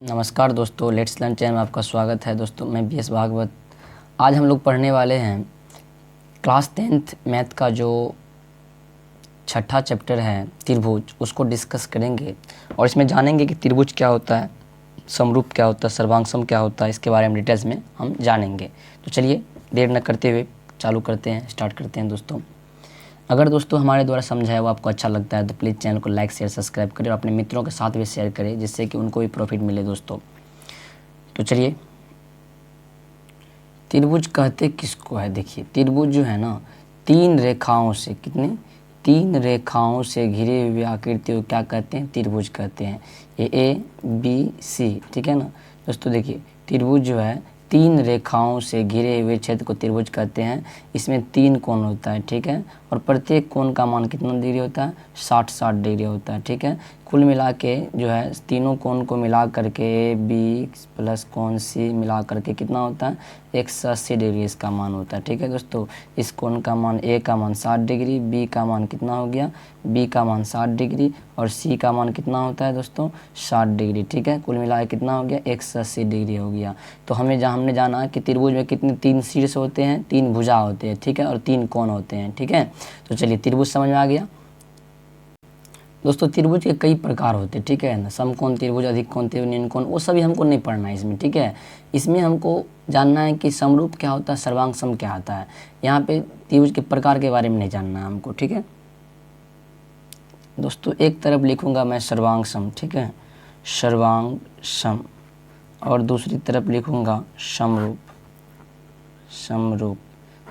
नमस्कार दोस्तों, let's learn channel में आपका स्वागत है। दोस्तों मैं बी एस भागवत। आज हम लोग पढ़ने वाले हैं क्लास 10th मैथ का जो छठा चैप्टर है त्रिभुज, उसको डिस्कस करेंगे और इसमें जानेंगे कि त्रिभुज क्या होता है, समरूप क्या होता है, सर्वांगसम क्या होता है। इसके बारे में डिटेल्स में हम जानेंगे। तो चलिए देर न करते हुए चालू करते हैं, स्टार्ट करते हैं। दोस्तों अगर दोस्तों हमारे द्वारा समझाया वो आपको अच्छा लगता है तो प्लीज़ चैनल को लाइक शेयर सब्सक्राइब करें और अपने मित्रों के साथ भी शेयर करें, जिससे कि उनको भी प्रॉफिट मिले। दोस्तों तो चलिए, त्रिभुज कहते किसको है। देखिए त्रिभुज जो है ना, तीन रेखाओं से तीन रेखाओं से घिरे हुए आकृति को क्या कहते हैं, त्रिभुज कहते हैं। ये ए बी सी, ठीक है ना दोस्तों। देखिए त्रिभुज जो है तीन रेखाओं से घिरे हुए क्षेत्र को त्रिभुज कहते हैं। इसमें तीन कोण होता है, ठीक है, और प्रत्येक कोण का मान कितना डिग्री होता है, 60 डिग्री होता है, ठीक है। कुल मिला के जो है तीनों कोण को मिला करके ए बी प्लस कोण सी मिला करके कितना होता है, 180 डिग्री इसका मान होता है, ठीक है दोस्तों। इस कोण का मान ए का मान 60 डिग्री, बी का मान कितना हो गया, बी का मान 60 डिग्री और सी का मान कितना होता है दोस्तों, 60 डिग्री, ठीक है। कुल मिला के कितना हो गया, 180 डिग्री हो गया। तो हमने जाना कि त्रिभुज में कितने तीन शीर्ष होते हैं, तीन भुजा होते हैं, ठीक है, और तीन कोण होते हैं, ठीक है। तो चलिए त्रिभुज समझ में आ गया। दोस्तों त्रिभुज के कई प्रकार होते हैं, ठीक है ना। समकोण त्रिभुज, अधिक कोण त्रिभुज, निम्न कोण, वो सभी हमको नहीं पढ़ना है इसमें, ठीक है। इसमें हमको जानना है कि समरूप क्या होता है, सर्वांगसम क्या होता है। यहाँ पे त्रिभुज के प्रकार के बारे में नहीं जानना है हमको, ठीक है दोस्तों। एक तरफ लिखूंगा मैं सर्वांगसम, ठीक है, सर्वांगसम, और दूसरी तरफ लिखूंगा समरूप।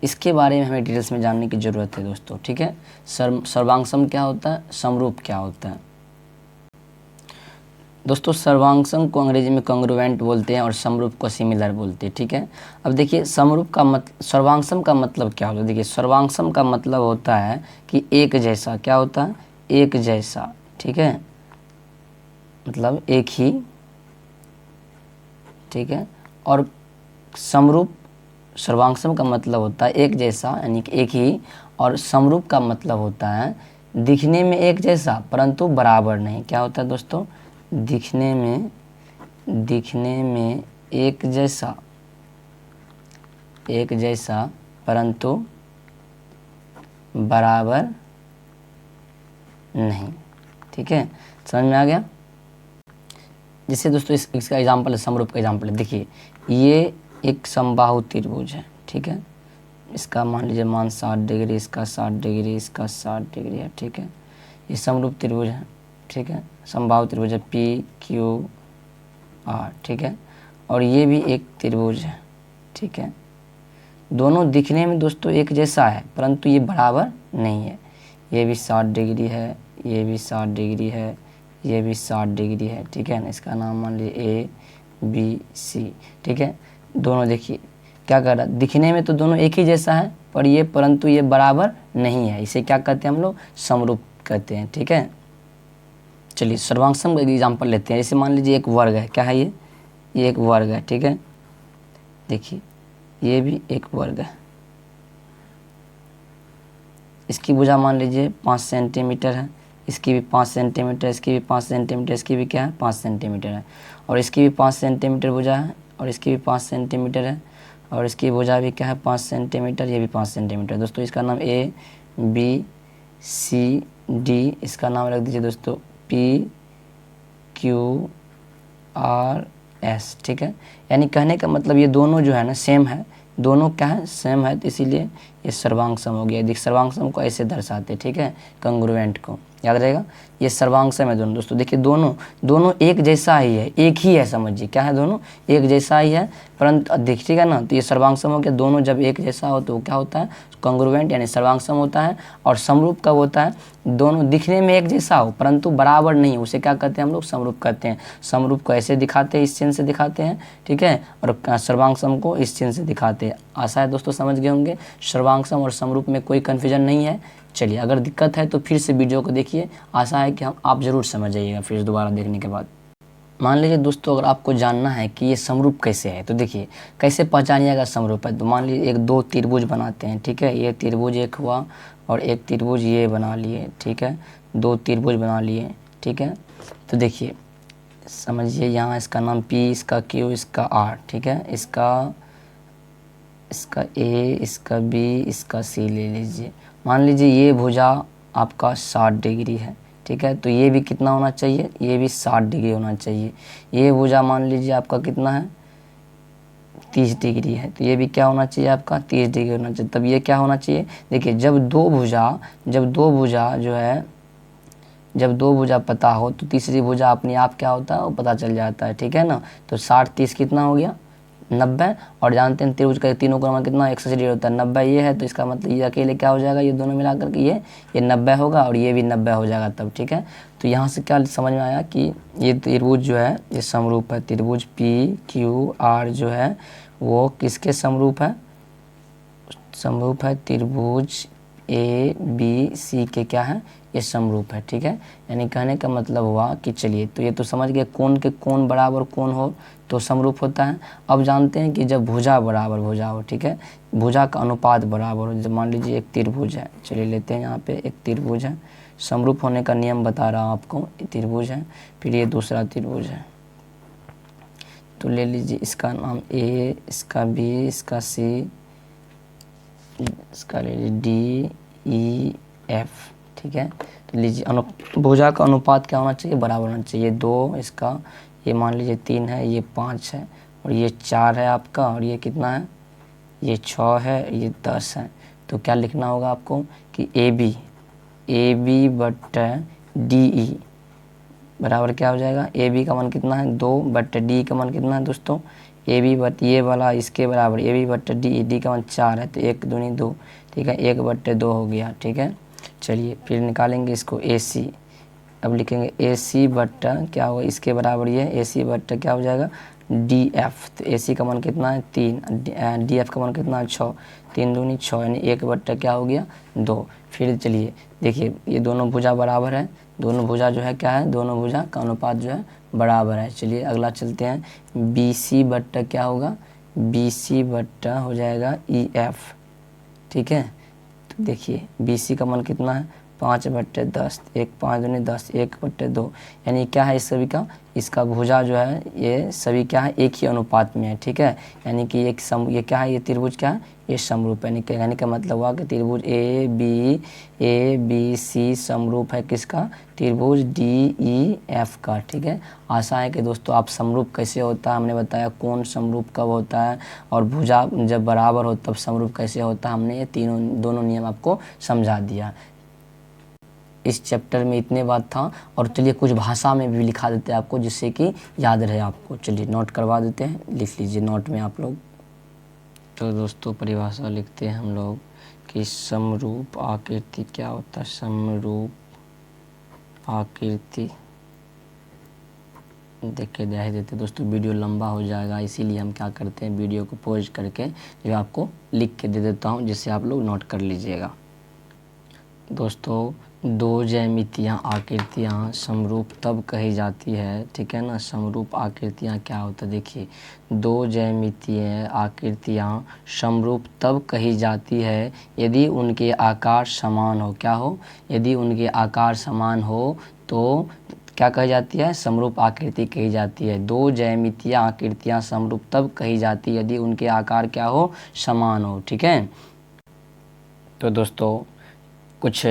इसके बारे में हमें डिटेल्स में जानने की ज़रूरत है दोस्तों, ठीक है। सर्वांगसम क्या होता है, समरूप क्या होता है। दोस्तों सर्वांगसम को अंग्रेजी में कॉन्ग्रुएंट बोलते हैं और समरूप को सिमिलर बोलते हैं, ठीक है। अब देखिए सर्वांगसम का मतलब क्या होता है। देखिए सर्वांगसम का मतलब होता है कि एक जैसा, क्या होता है, एक जैसा, ठीक है, मतलब एक ही, ठीक है। और समरूप, सर्वांगसम का मतलब होता है एक जैसा यानी कि एक ही, और समरूप का मतलब होता है दिखने में एक जैसा परंतु बराबर नहीं। क्या होता है दोस्तों, दिखने में एक जैसा परंतु बराबर नहीं, ठीक है, समझ में आ गया। जिससे दोस्तों इसका एग्जाम्पल है, समरूप का एग्जाम्पल है। देखिए ये एक समबाहु त्रिभुज है, ठीक है। इसका मान लीजिए मान 60 डिग्री, इसका 60 डिग्री, इसका 60 डिग्री है, ठीक है। ये समरूप त्रिभुज है, ठीक है, समबाहु त्रिभुज है, पी क्यू आर, ठीक है। और ये भी एक त्रिभुज है, ठीक है। दोनों दिखने में दोस्तों एक जैसा है परंतु ये बराबर नहीं है। ये भी 60 डिग्री है, ये भी 60 डिग्री है, ये भी 60 डिग्री है, ठीक है ना। इसका नाम मान लीजिए ए बी सी, ठीक है। दोनों देखिए क्या कर रहा है, दिखने में तो दोनों एक ही जैसा है परंतु ये बराबर नहीं है। इसे क्या कहते हैं हम लोग, समरूप कहते हैं, ठीक है। चलिए सर्वांगसम का एग्जाम्पल लेते हैं। जैसे मान लीजिए एक वर्ग है, क्या है ये एक वर्ग है, ठीक है। देखिए ये भी एक वर्ग है, इसकी भुजा मान लीजिए 5 सेंटीमीटर है, इसकी भी 5 सेंटीमीटर, इसकी भी 5 सेंटीमीटर, इसकी भी क्या है 5 सेंटीमीटर है, और इसकी भी 5 सेंटीमीटर भुजा है, और इसकी भी 5 सेंटीमीटर है, और इसकी भुजा भी क्या है 5 सेंटीमीटर, ये भी 5 सेंटीमीटर। दोस्तों इसका नाम ए बी सी डी, इसका नाम रख दीजिए दोस्तों पी क्यू आर एस, ठीक है। यानी कहने का मतलब ये दोनों जो है ना सेम है, दोनों क्या है, सेम है, तो इसीलिए ये सर्वांगसम हो गया। सर्वांगसम को ऐसे दर्शाते, ठीक है, कॉन्ग्रुएंट को, याद रहेगा। ये सर्वांगसम है दोनों। दोस्तों देखिए दोनों एक जैसा ही है, एक ही है, समझिए क्या है, दोनों एक जैसा ही है परंतु देखिएगा ना, तो ये सर्वांगसम हो गया। दोनों जब एक जैसा हो तो क्या होता है, कॉन्ग्रुएंट यानी सर्वांगसम होता है। और समरूप कब होता है, दोनों दिखने में एक जैसा हो परंतु बराबर नहीं, उसे क्या कहते हैं हम लोग, समरूप कहते हैं। समरूप को ऐसे दिखाते हैं, इस चिन्ह से दिखाते हैं, ठीक है, और सर्वांगसम को इस चिन्ह से दिखाते हैं। आशा है दोस्तों समझ गए होंगे। सर्वांगसम और समरूप में कोई कन्फ्यूजन नहीं है। चलिए अगर दिक्कत है तो फिर से वीडियो को देखिए, आशा है कि आप ज़रूर समझ जाइएगा फिर दोबारा देखने के बाद। मान लीजिए दोस्तों अगर आपको जानना है कि ये समरूप कैसे है, तो देखिए कैसे पहचानिएगा समरूप है। तो मान लीजिए एक दो त्रिभुज बनाते हैं, ठीक है, ये त्रिभुज एक हुआ और एक त्रिभुज ये बना लिए, ठीक है, दो त्रिभुज बना लिए, ठीक है। तो देखिए समझिए यहाँ इसका नाम P, इसका Q, इसका R, ठीक है। इसका A, इसका B, इसका C ले लीजिए। मान लीजिए ये भुजा आपका 60 डिग्री है, ठीक है। तो ये भी कितना होना चाहिए, ये भी 60 डिग्री होना चाहिए। ये भुजा मान लीजिए आपका कितना है, 30 डिग्री है, तो ये भी क्या होना चाहिए आपका 30 डिग्री होना चाहिए। तब ये क्या होना चाहिए, देखिए जब दो भुजा पता हो तो तीसरी भुजा अपने आप क्या होता है वो पता चल जाता है, ठीक है ना। तो 60 30 कितना हो गया 90, और जानते हैं त्रिभुज का तीनों का मान कितना 180 डिग्री होता है। 90 ये है तो इसका मतलब ये अकेले क्या हो जाएगा, ये दोनों मिलाकर के ये 90 होगा और ये भी 90 हो जाएगा तब, ठीक है। तो यहाँ से क्या समझ में आया कि ये त्रिभुज जो है ये समरूप है। त्रिभुज PQR जो है वो किसके समरूप है, समरूप है त्रिभुज ABC के क्या है, ये समरूप है, ठीक है। यानी कहने का मतलब हुआ कि चलिए तो ये तो समझ गए कोण के कोण बराबर कोण हो तो समरूप होता है। अब जानते हैं कि जब भुजा बराबर भुजा हो, ठीक है, भुजा का अनुपात बराबर हो। जब मान लीजिए एक त्रिभुज है, चलिए लेते हैं यहाँ पे एक त्रिभुज है, समरूप होने का नियम बता रहा हूँ आपको। त्रिभुज है, फिर ये दूसरा त्रिभुज है, तो ले लीजिए इसका नाम A, इसका B, इसका C, इसका ले लीजिए DEF, ठीक है। तो लीजिए भुजा का अनुपात क्या होना चाहिए, बराबर होना चाहिए। 2 इसका, ये मान लीजिए 3 है, ये 5 है, और ये 4 है आपका, और ये कितना है, ये 6 है, ये 10 है। तो क्या लिखना होगा आपको कि AB बट्टा DE बराबर क्या हो जाएगा, AB का मान कितना है 2 बट्टा DE का मान कितना है दोस्तों, AB बट ये वाला इसके बराबर AB बट्टा DE का मान 4 है, तो 1 दूनी 2, ठीक है, 1 बट्टे 2 हो गया, ठीक है। चलिए फिर निकालेंगे इसको AC। अब लिखेंगे AC बट्टा क्या होगा, इसके बराबर ये AC बट्टा क्या हो जाएगा DF। तो AC का मान कितना है 3, DF का मान कितना है 6, 3 दूनी 6, यानी 1 बट्टा क्या हो गया 2। फिर चलिए देखिए ये दोनों भुजा बराबर है, दोनों भुजा जो है क्या है, दोनों भुजा का अनुपात जो है बराबर है। चलिए अगला चलते हैं। BC बट्टा क्या होगा, BC बट्टा हो जाएगा EF, ठीक है। तो देखिए BC का मान कितना है 5 बट्टे 10, 1 5 दूनी 10, 1 बट्टे 2, यानी क्या है इस सभी का, इसका भुजा जो है ये सभी क्या है एक ही अनुपात में है, ठीक है। यानी कि ये क्या है, ये त्रिभुज क्या है, ये समरूप है। यानी कहने का मतलब हुआ कि त्रिभुज ABC समरूप है किसका, त्रिभुज DEF का, ठीक है। आशा है कि दोस्तों आप समरूप कैसे होता है हमने बताया, कोण समरूप कब होता है और भुजा जब बराबर हो तब समरूप कैसे होता है, हमने ये दोनों नियम आपको समझा दिया। इस चैप्टर में इतने बात था, और चलिए कुछ भाषा में भी लिखा देते हैं आपको जिससे कि याद रहे आपको। चलिए नोट करवा देते हैं, लिख लीजिए नोट में आप लोग। तो दोस्तों परिभाषा लिखते हैं हम लोग कि समरूप आकृति क्या होता है, समरूप आकृति देख के दे देते दोस्तों, वीडियो लंबा हो जाएगा इसीलिए हम क्या करते हैं वीडियो को पॉज करके जो आपको लिख के दे देता हूँ जिससे आप लोग नोट कर लीजिएगा। दोस्तों दो ज्यामितीय आकृतियाँ समरूप तब कही जाती है, ठीक है ना। समरूप आकृतियाँ क्या होता है, देखिए दो ज्यामितीय आकृतियाँ समरूप तब कही जाती है यदि उनके आकार समान हो। क्या हो, यदि उनके आकार समान हो तो क्या कही जाती है, समरूप आकृति कही जाती है। दो ज्यामितीय आकृतियाँ समरूप तब कही जाती है यदि उनके आकार क्या हो, समान हो, ठीक है। तो दोस्तों कुछ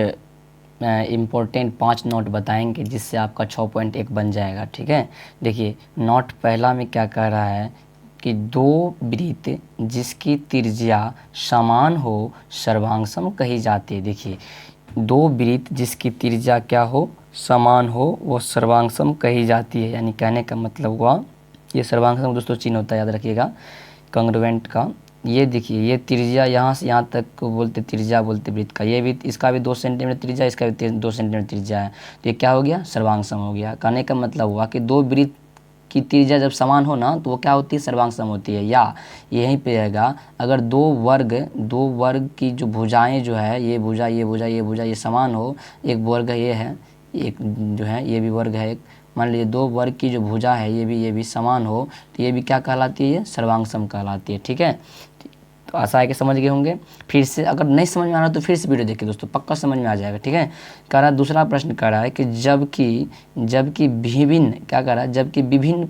इम्पोर्टेंट 5 नोट बताएंगे जिससे आपका 6.1 बन जाएगा, ठीक है। देखिए नोट पहला में क्या कह रहा है कि दो वृत्त जिसकी त्रिज्या समान हो सर्वांगसम कही जाती है। देखिए दो वृत्त जिसकी त्रिज्या क्या हो, समान हो, वो सर्वांगसम कही जाती है। यानी कहने का मतलब हुआ, ये सर्वांगसम दोस्तों चिन्ह होता है, याद रखिएगा कॉन्ग्रुएंट का। ये देखिए ये त्रिज्या यहाँ से यहाँ तक को बोलते त्रिज्या बोलते वृत्त का, ये भी इसका भी 2 सेंटीमीटर त्रिज्या, इसका भी 2 सेंटीमीटर त्रिज्या है, तो ये क्या हो गया, सर्वांगसम हो गया। कहने का मतलब हुआ कि दो वृत्त की त्रिज्या जब समान हो ना तो वो क्या होती है, सर्वांगसम होती है। या यहीं पे रहेगा अगर दो वर्ग की जो भुजाएं जो है, ये भुजा ये भुजा ये भुजा ये समान हो, एक वर्ग ये है, एक जो है ये भी वर्ग है, एक मान लीजिए दो वर्ग की जो भुजा है ये भी समान हो तो ये भी क्या कहलाती है, सर्वांगसम कहलाती है, ठीक है। तो आशा है कि समझ गए होंगे। फिर से अगर नहीं समझ में आ रहा तो फिर से वीडियो देखिए दोस्तों, पक्का समझ में आ जाएगा, ठीक है। कह रहा है दूसरा प्रश्न कह रहा है कि जबकि विभिन्न क्या कह रहा है, जबकि विभिन्न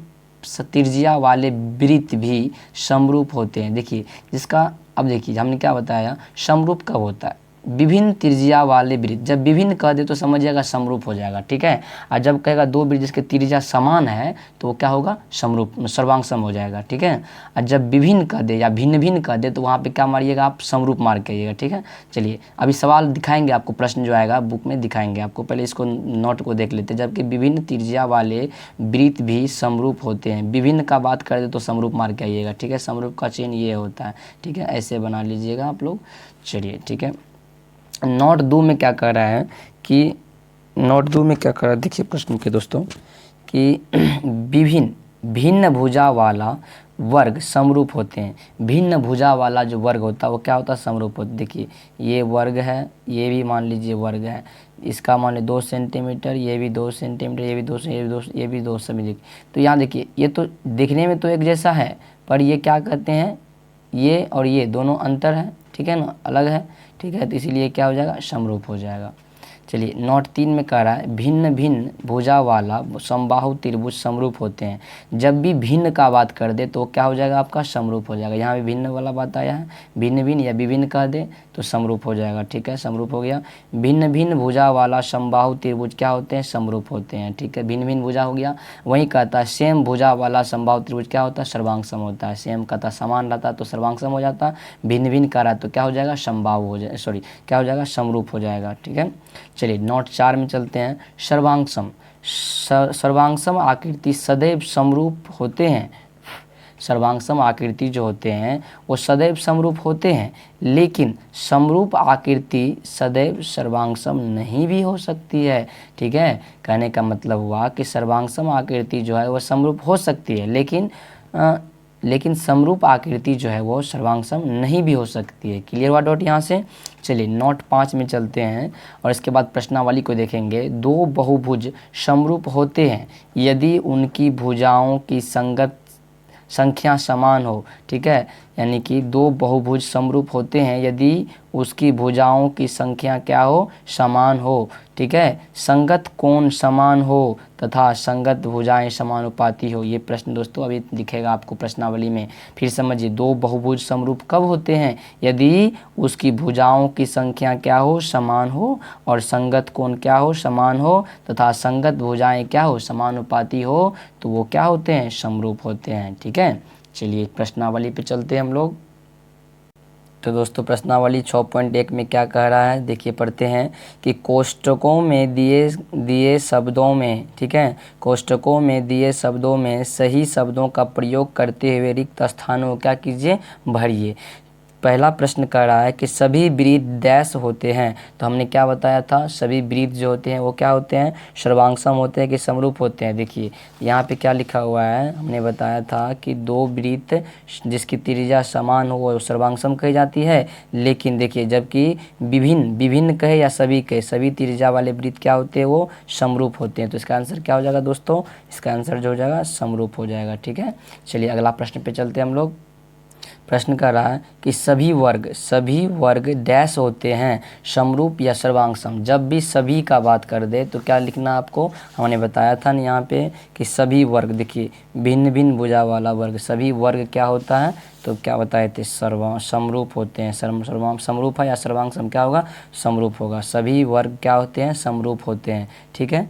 त्रिज्या वाले वृत्त भी समरूप होते हैं। देखिए जिसका, अब देखिए हमने क्या बताया, समरूप कब होता है, विभिन्न त्रिज्या वाले वृत्त, जब विभिन्न कह दे तो समझिएगा समरूप हो जाएगा, ठीक है। और जब कहेगा दो वृत्त जिसके त्रिज्या समान है तो वो क्या होगा, समरूप सर्वांग सम हो जाएगा, ठीक है। और जब विभिन्न कह दे या भिन्न भिन्न कह दे तो वहाँ पे क्या मारिएगा आप, समरूप मार के आइएगा, ठीक है। चलिए अभी सवाल दिखाएंगे आपको, प्रश्न जो आएगा बुक में दिखाएंगे आपको, पहले इसको नोट को देख लेते हैं। जबकि विभिन्न त्रिज्या वाले वृत्त भी समरूप होते हैं, विभिन्न का बात कर दे तो समरूप मार के आइएगा, ठीक है। समरूप का चिन्ह ये होता है, ठीक है, ऐसे बना लीजिएगा आप लोग। चलिए ठीक है, नोट 2 में क्या कह रहा है कि, नोट 2 में क्या कह रहा है, देखिए प्रश्न के दोस्तों कि भिन्न भुजा वाला वर्ग समरूप होते हैं। भिन्न भुजा वाला जो वर्ग होता है वो क्या होता है, समरूप होता है। देखिए ये वर्ग है, ये भी मान लीजिए वर्ग है, इसका मान लीजिए 2 सेंटीमीटर, ये भी 2 सेंटीमीटर, ये भी 2, ये भी 2 सभी। देखिए तो यहाँ देखिए ये तो देखने में तो एक जैसा है, पर ये क्या कहते हैं, ये और ये दोनों अंतर है, ठीक है ना, अलग है, ठीक है। तो इसीलिए क्या हो जाएगा, समरूप हो जाएगा। चलिए नोट 3 में कह रहा है भिन्न भिन्न भुजा वाला समबाहु त्रिभुज समरूप होते हैं। जब भी भिन्न का बात कर दे तो क्या हो जाएगा आपका, समरूप हो जाएगा। यहाँ भी भिन्न वाला बात आया है, भिन्न भिन्न या विभिन्न कह दे तो समरूप हो जाएगा, ठीक है, समरूप हो गया। भिन्न भिन्न भुजा वाला समबाहु त्रिभुज क्या होते हैं, समरूप होते हैं, ठीक है, भिन्न भिन्न भुजा हो गया। वहीं कहता है सेम भुजा वाला समबाहु त्रिभुज क्या होता है, सर्वांग सम होता है। सेम कहता समान रहता तो सर्वांग सम हो जाता, भिन्न भिन्न कह रहा तो क्या हो जाएगा, समबाहु हो जाए, सॉरी क्या हो जाएगा, समरूप हो जाएगा, ठीक है। चलिए नोट 4 में चलते हैं। सर्वांगसम, सर्वांगसम आकृति सदैव समरूप होते हैं। सर्वांगसम आकृति जो होते हैं वो सदैव समरूप होते हैं, लेकिन समरूप आकृति सदैव सर्वांगसम नहीं भी हो सकती है, ठीक है। कहने का मतलब हुआ कि सर्वांगसम आकृति जो है वो समरूप हो सकती है, लेकिन समरूप आकृति जो है वो सर्वांगसम नहीं भी हो सकती है। क्लियर हुआ डॉट यहाँ से। चलिए नोट 5 में चलते हैं और इसके बाद प्रश्नावली को देखेंगे। दो बहुभुज समरूप होते हैं यदि उनकी भुजाओं की संख्या समान हो, ठीक है। यानी कि दो बहुभुज समरूप होते हैं यदि उसकी भुजाओं की संख्या क्या हो, समान हो, ठीक है। संगत कोण समान हो तथा संगत भुजाएं समानुपाती हो। ये प्रश्न दोस्तों अभी दिखेगा आपको प्रश्नावली में, फिर समझिए। दो बहुभुज समरूप कब होते हैं, यदि उसकी भुजाओं की संख्या क्या हो, समान हो, और संगत कोण क्या हो, समान हो, तथा संगत भुजाएं क्या हो, समानुपाती हो, तो वो क्या होते हैं, समरूप होते हैं, ठीक है। चलिए प्रश्नावली पे चलते हैं हम लोग। तो दोस्तों प्रश्नावली 6.1 में क्या कह रहा है, देखिए पढ़ते हैं कि कोष्ठकों में दिए शब्दों में, ठीक है, कोष्ठकों में दिए शब्दों में सही शब्दों का प्रयोग करते हुए रिक्त स्थानों को क्या कीजिए, भरिए। पहला प्रश्न कह रहा है कि सभी वृत्त डैश होते हैं। तो हमने क्या बताया था, सभी वृत्त जो होते हैं वो क्या होते हैं, सर्वांगसम होते हैं कि समरूप होते हैं। देखिए यहाँ पे क्या लिखा हुआ है, हमने बताया था कि दो वृत्त जिसकी त्रिज्या समान हो वो सर्वांगसम कही जाती है, लेकिन देखिए जबकि विभिन्न कहे या सभी कहे, सभी त्रिज्या वाले वृत्त क्या होते हैं, वो समरूप होते हैं। तो इसका आंसर क्या हो जाएगा दोस्तों, इसका आंसर जो हो जाएगा समरूप हो जाएगा, ठीक है। चलिए अगला प्रश्न पे चलते हैं हम लोग। प्रश्न कर रहा है कि सभी वर्ग डैश होते हैं, समरूप या सर्वांगसम। जब भी सभी का बात कर दे तो क्या लिखना आपको, हमने बताया था ना यहाँ पे कि सभी वर्ग, देखिए भिन्न भिन्न भुजा वाला वर्ग, सभी वर्ग क्या होता है, तो क्या बताए थे, समरूप होते हैं। समरूप है या सर्वांगसम क्या होगा, समरूप होगा। सभी वर्ग क्या होते हैं, समरूप होते हैं, ठीक है।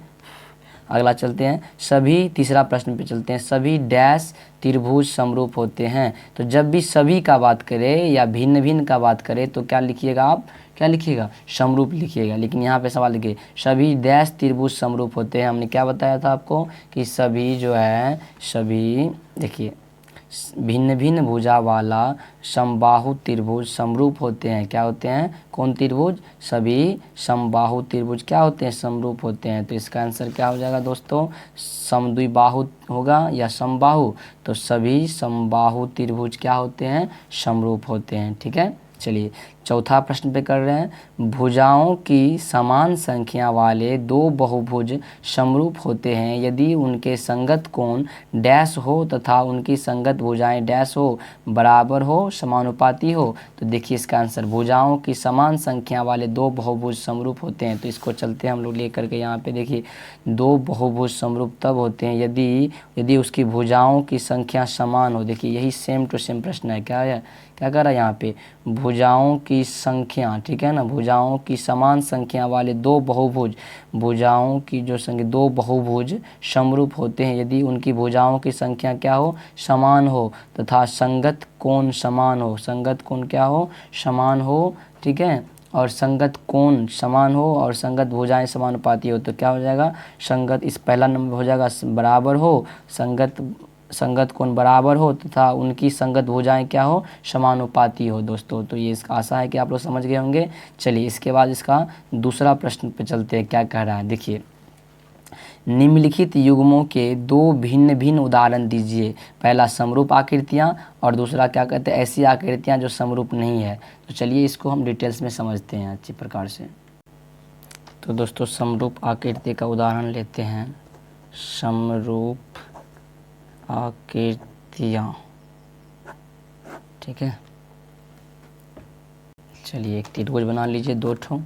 अगला चलते हैं, सभी, तीसरा प्रश्न पे चलते हैं। सभी डैश त्रिभुज समरूप होते हैं। तो जब भी सभी का बात करें या भिन्न भिन्न का बात करें तो क्या लिखिएगा आप, क्या लिखिएगा, समरूप लिखिएगा। लेकिन यहाँ पे सवाल देखिए, सभी डैश त्रिभुज समरूप होते हैं। हमने क्या बताया था आपको कि सभी जो है, सभी देखिए भिन्न भिन्न भुजा वाला समबाहु त्रिभुज समरूप होते हैं। क्या होते हैं, कौन त्रिभुज, सभी समबाहु त्रिभुज क्या होते हैं, समरूप होते हैं। तो इसका आंसर क्या हो जाएगा दोस्तों, समद्विबाहु होगा या समबाहु। तो सभी समबाहु त्रिभुज क्या होते हैं, समरूप होते हैं, ठीक है। चलिए चौथा प्रश्न पे कर रहे हैं, भुजाओं की समान संख्या वाले दो बहुभुज समरूप होते हैं यदि उनके संगत कोण डैश हो तथा उनकी संगत भुजाएं डैश हो, बराबर हो, समानुपाती हो। तो देखिए इसका आंसर, भुजाओं की समान संख्या वाले दो बहुभुज समरूप होते हैं। तो इसको चलते हैं हम लोग लेकर के यहाँ पे, देखिए दो बहुभुज समरूप तब होते हैं यदि उसकी भुजाओं की संख्या समान हो। देखिए यही सेम टू सेम प्रश्न है, क्या है, क्या कर रहा है यहाँ पे, भुजाओं की संख्या, ठीक है ना, भुजाओं की समान संख्या वाले दो बहुभुज, भुजाओं की जो संख्या दो बहुभुज समरूप होते हैं यदि उनकी भुजाओं की संख्या क्या हो, समान हो तथा संगत कोण समान हो, संगत कोण क्या हो, समान हो, ठीक है, और संगत कोण समान हो और संगत भुजाएं समानुपाती हो। तो क्या हो जाएगा, संगत, इस पहला नंबर हो जाएगा बराबर हो, संगत कोण बराबर हो तथा उनकी संगत भुजाएं क्या हो, समानुपाती हो दोस्तों। तो ये इसका आशा है कि आप लोग समझ गए होंगे। चलिए इसके बाद इसका दूसरा प्रश्न पे चलते हैं, क्या कह रहा है, देखिए निम्नलिखित युग्मों के दो भिन्न भिन्न उदाहरण दीजिए। पहला समरूप आकृतियाँ और दूसरा क्या कहते हैं, ऐसी आकृतियाँ जो समरूप नहीं है। तो चलिए इसको हम डिटेल्स में समझते हैं अच्छी प्रकार से। तो दोस्तों समरूप आकृति का उदाहरण लेते हैं, समरूप आकृतियाँ, ठीक है। चलिए एक त्रिभुज बना लीजिए, दो ठो,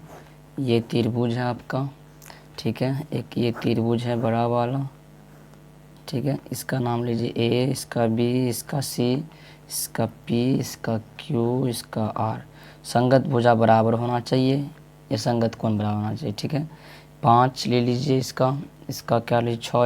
ये त्रिभुज है आपका, ठीक है, एक ये त्रिभुज है बड़ा वाला, ठीक है, इसका नाम लीजिए ए, इसका बी, इसका सी, इसका पी, इसका क्यू, इसका आर। संगत भुजा बराबर होना चाहिए, या संगत कोण बराबर होना चाहिए, ठीक है। 5 ले लीजिए, इसका क्या लीजिए 6